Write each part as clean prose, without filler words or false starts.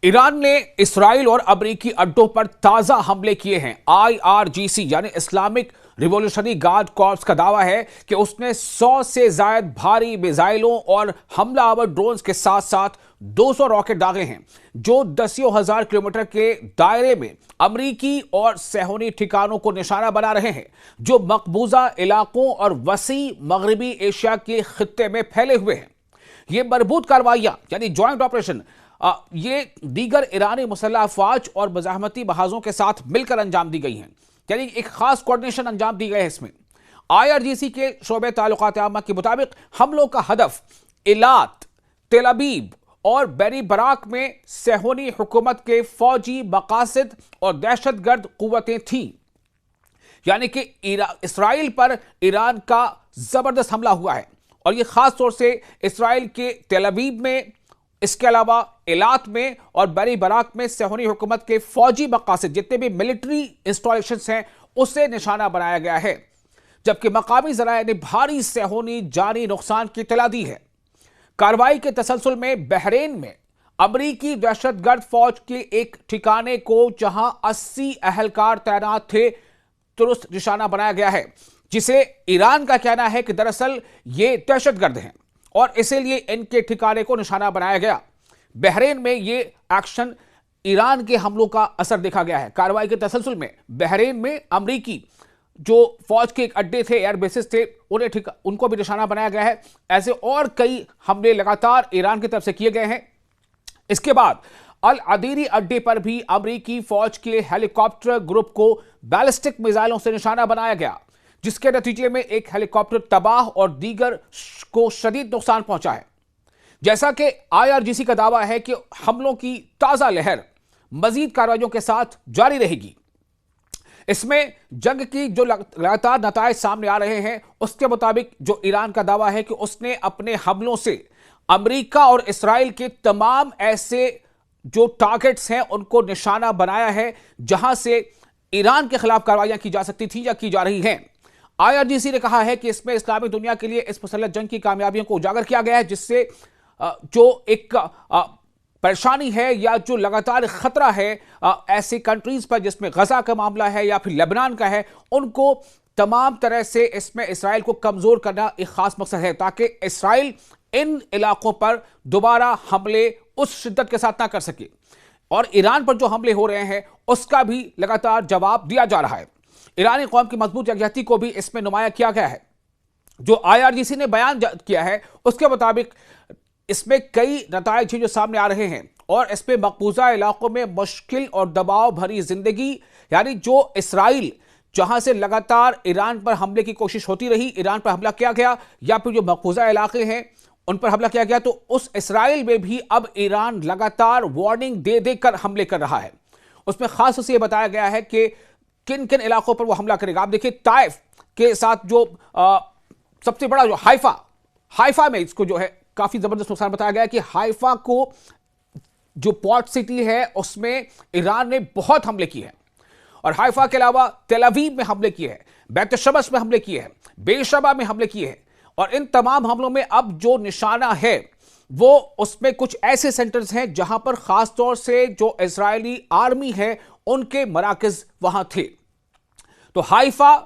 Iran ने Israel और अमेरिकी अड्डों पर ताजा हमले किए हैं। आईआरजीसी यानी इस्लामिक रिवॉल्यूशनरी गार्ड कॉर्प्स का दावा है कि उसने 100 से ज्यादा भारी मिसाइलों और हमलावर ड्रोन्स के साथ साथ 200 रॉकेट दागे हैं, जो दसियों हजार किलोमीटर के दायरे में अमेरिकी और सेहूनी ठिकानों को निशाना बना रहे हैं, जो मकबूजा इलाकों और वसी मगरबी एशिया के खित्ते में फैले हुए हैं। ये मजबूत कार्रवाइयां यानी ज्वाइंट ऑपरेशन ये दीगर ईरानी मुसल्लह अफवाज और मज़ाहमती बहाजों के साथ मिलकर अंजाम दी गई हैं, यानी एक खास कोऑर्डिनेशन अंजाम दी गई है। इसमें आईआरजीसी के शोबे ताल्लुकात आमा के मुताबिक हमलों का हदफ इलात, तेल अबीब और बैरी बराक में सेहूनी हुकूमत के फौजी मकासद और दहशतगर्द कुव्वतें थीं। यानी कि इसराइल पर ईरान का जबरदस्त हमला हुआ है, और यह खास तौर से इसराइल के तेल अबीब में, इसके अलावा इलात में और बैरी बराक में सेहूनी हुकूमत के फौजी मकासद, जितने भी मिलिट्री इंस्टॉलेशंस हैं, उसे निशाना बनाया गया है। जबकि मकामी जराये ने भारी सेहूनी जानी नुकसान की इत्तला दी है। कार्रवाई के तसलसल में बहरीन में अमरीकी दहशतगर्द फौज के एक ठिकाने को, जहां 80 अहलकार तैनात थे, तुरस्त निशाना बनाया गया है, जिसे ईरान का कहना है कि दरअसल ये दहशतगर्द हैं और इसीलिए इनके ठिकाने को निशाना बनाया गया। बहरीन में ये एक्शन ईरान के हमलों का असर देखा गया है। कार्रवाई के तसलसल में बहरीन में अमरीकी जो फौज के एक अड्डे थे, एयर बेसिस थे, उनको भी निशाना बनाया गया है। ऐसे और कई हमले लगातार ईरान की तरफ से किए गए हैं। इसके बाद अल अदीरी अड्डे पर भी अमरीकी फौज के हेलीकॉप्टर ग्रुप को बैलिस्टिक मिसाइलों से निशाना बनाया गया, जिसके नतीजे में एक हेलीकॉप्टर तबाह और दीगर को शदीद नुकसान पहुंचा है। जैसा कि आईआरजीसी का दावा है कि हमलों की ताजा लहर मजीद कार्रवाइयों के साथ जारी रहेगी। इसमें जंग की जो लगातार नताइज सामने आ रहे हैं, उसके मुताबिक जो ईरान का दावा है कि उसने अपने हमलों से अमेरिका और इसराइल के तमाम ऐसे जो टारगेट्स हैं उनको निशाना बनाया है, जहां से ईरान के खिलाफ कार्रवाइयां की जा सकती थी या की जा रही हैं। आईआरजीसी ने कहा है कि इसमें इस्लामी दुनिया के लिए इस मुसल्लह जंग की कामयाबियों को उजागर किया गया है, जिससे जो एक परेशानी है या जो लगातार खतरा है ऐसी कंट्रीज पर, जिसमें गजा का मामला है या फिर लेबनान का है, उनको तमाम तरह से इसमें इसराइल को कमजोर करना एक खास मकसद है, ताकि इसराइल इन इलाकों पर दोबारा हमले उस शिद्दत के साथ ना कर सके। और ईरान पर जो हमले हो रहे हैं उसका भी लगातार जवाब दिया जा रहा है। ईरानी कौम की मजबूत यकजहती को भी इसमें नुमाया किया गया है। जो आईआरजीसी ने बयान किया है उसके मुताबिक इसमें कई नताइज जो सामने आ रहे हैं, और इसमें मकबूजा इलाकों में मुश्किल और दबाव भरी जिंदगी, यानी जो इसराइल जहां से लगातार ईरान पर हमले की कोशिश होती रही, ईरान पर हमला किया गया, या फिर जो मकबूजा इलाके हैं उन पर हमला किया गया, तो उस इसराइल में भी अब ईरान लगातार वार्निंग दे देकर हमले कर रहा है। उसमें खास तौर से यह बताया गया है कि किन किन इलाकों पर वो हमला करेगा। आप देखिए, ताइफ के साथ जो सबसे बड़ा जो हाइफा में इसको जो है काफी जबरदस्त नुकसान बताया गया है कि हाइफा को जो पोर्ट सिटी है उसमें ईरान ने बहुत हमले किए हैं, और हाइफा के अलावा तेल अवीव में हमले किए हैं, बैत शमस में हमले किए हैं, बेरशबा में हमले किए हैं। और इन तमाम हमलों में अब जो निशाना है वो उसमें कुछ ऐसे सेंटर्स हैं जहां पर खास तौर से जो इजरायली आर्मी है उनके मराकज वहां थे। तो हाइफा,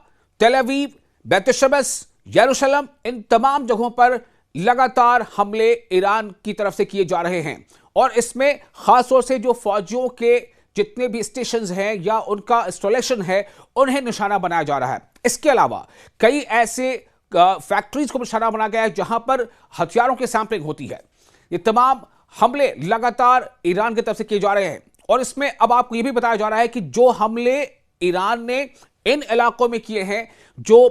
तेल अवीव, बैत शमस, यरूशलेम, इन तमाम जगहों पर लगातार हमले ईरान की तरफ से किए जा रहे हैं, और इसमें खास तौर से जो फौजियों के जितने भी स्टेशंस हैं या उनका इंस्टॉलेशन है उन्हें निशाना बनाया जा रहा है। इसके अलावा कई ऐसे फैक्ट्रीज को निशाना बनाया गया है जहां पर हथियारों की सैंपलिंग होती है। ये तमाम हमले लगातार ईरान की तरफ से किए जा रहे हैं, और इसमें अब आपको यह भी बताया जा रहा है कि जो हमले ईरान ने इन इलाकों में किए हैं, जो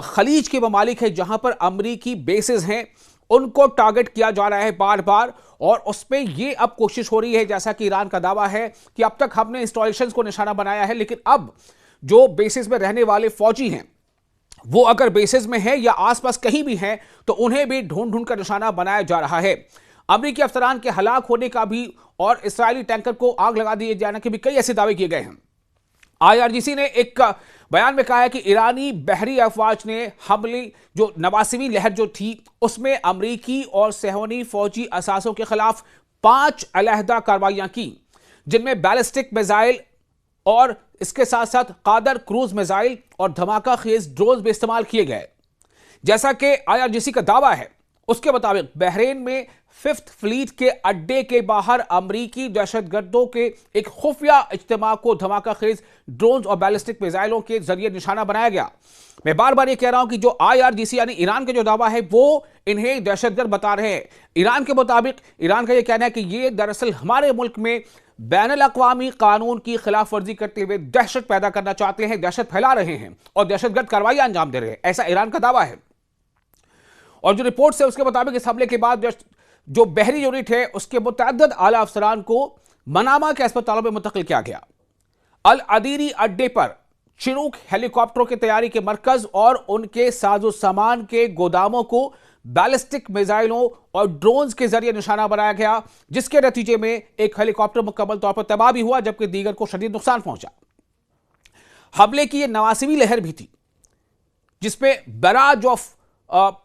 खलीज के ममालिक है जहां पर अमरीकी बेसेस हैं, उनको टारगेट किया जा रहा है बार बार। और उसमें यह अब कोशिश हो रही है, जैसा कि ईरान का दावा है कि अब तक हमने इंस्टॉलेशंस को निशाना बनाया है, लेकिन अब जो बेसिस में रहने वाले फौजी हैं वो अगर बेसिस में है या आसपास कहीं भी हैं तो उन्हें भी ढूंढ ढूंढ कर निशाना बनाया जा रहा है। अमरीकी अफसरान के हलाक होने का भी और इसराइली टैंकर को आग लगा दिए जाने के भी कई ऐसे दावे किए गए हैं। आईआरजीसी ने एक बयान में कहा है कि ईरानी बहरी अफवाज ने हमले जो नवासीवीं लहर जो थी उसमें अमरीकी और सेहूनी फौजी असासों के खिलाफ 5 अलहदा कार्रवाइयां की, जिनमें बैलिस्टिक मिसाइल और इसके साथ साथ कादर क्रूज मिसाइल और धमाका खेज ड्रोन भी इस्तेमाल किए गए। जैसा कि IRGC का दावा है, उसके मुताबिक बहरीन में 5th फ्लीट के अड्डे के बाहर अमरीकी दहशतगर्दों के एक खुफिया इज्तिमा को धमाका खेज ड्रोन और बैलिस्टिक मिसाइलों के जरिए निशाना बनाया गया। मैं बार बार ये कह रहा हूं कि जो IRGC यानी ईरान का जो दावा है वो इन्हें दहशतगर्द बता रहे हैं। ईरान के मुताबिक ईरान का ये कहना है कि ये दरअसल हमारे मुल्क में बैनुल अक़वामी कानून की खिलाफ वर्जी करते हुए दहशत पैदा करना चाहते हैं, दहशत फैला रहे हैं और दहशतगर्द कार्रवाई अंजाम दे रहे हैं, ऐसा ईरान का दावा है। और जो रिपोर्ट्स है उसके मुताबिक इस हमले के बाद जो बहरी यूनिट है उसके मुतअद्दिद आला अफसरान को मनामा के अस्पतालों में मुंतकिल किया गया। अल अदीरी अड्डे पर चिनूक हेलीकॉप्टरों की तैयारी के मरकज और उनके साजो सामान के गोदामों को बैलिस्टिक मिसाइलों और ड्रोन्स के जरिए निशाना बनाया गया, जिसके नतीजे में एक हेलीकॉप्टर मुकम्मल तौर पर तबाह भी हुआ जबकि दीगर को शदीद नुकसान पहुंचा। हमले की यह 89वीं लहर भी थी जिसमें barrage of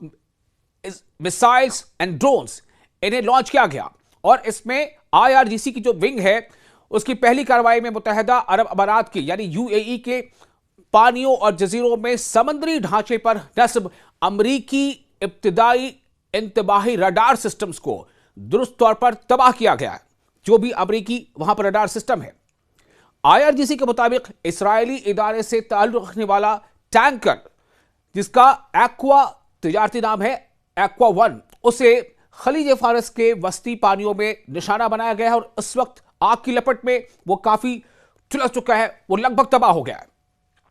missiles and drones इन्हें लॉन्च किया गया और इसमें IRGC की जो विंग है उसकी पहली कार्रवाई में मुत्तहिदा अरब अमारात की यानी UAE के पानियों और जजीरों में समंदरी ढांचे पर नस्ब अमरीकी इब्तिदाई इंतबाही रडार सिस्टम्स को दुरुस्त तौर पर तबाह किया गया। जो भी अमरीकी वहां पर रडार सिस्टम है, IRGC के मुताबिक इस्राएली इदारे से ताल्लुक रखने वाला टैंकर जिसका एक्वा तिजारती नाम है एक्वा 1, उसे खलीज फारस के वस्ती पानियों में निशाना बनाया गया है और इस वक्त आग की लपट में वो काफी झुलस चुका है, वो लगभग तबाह हो गया है।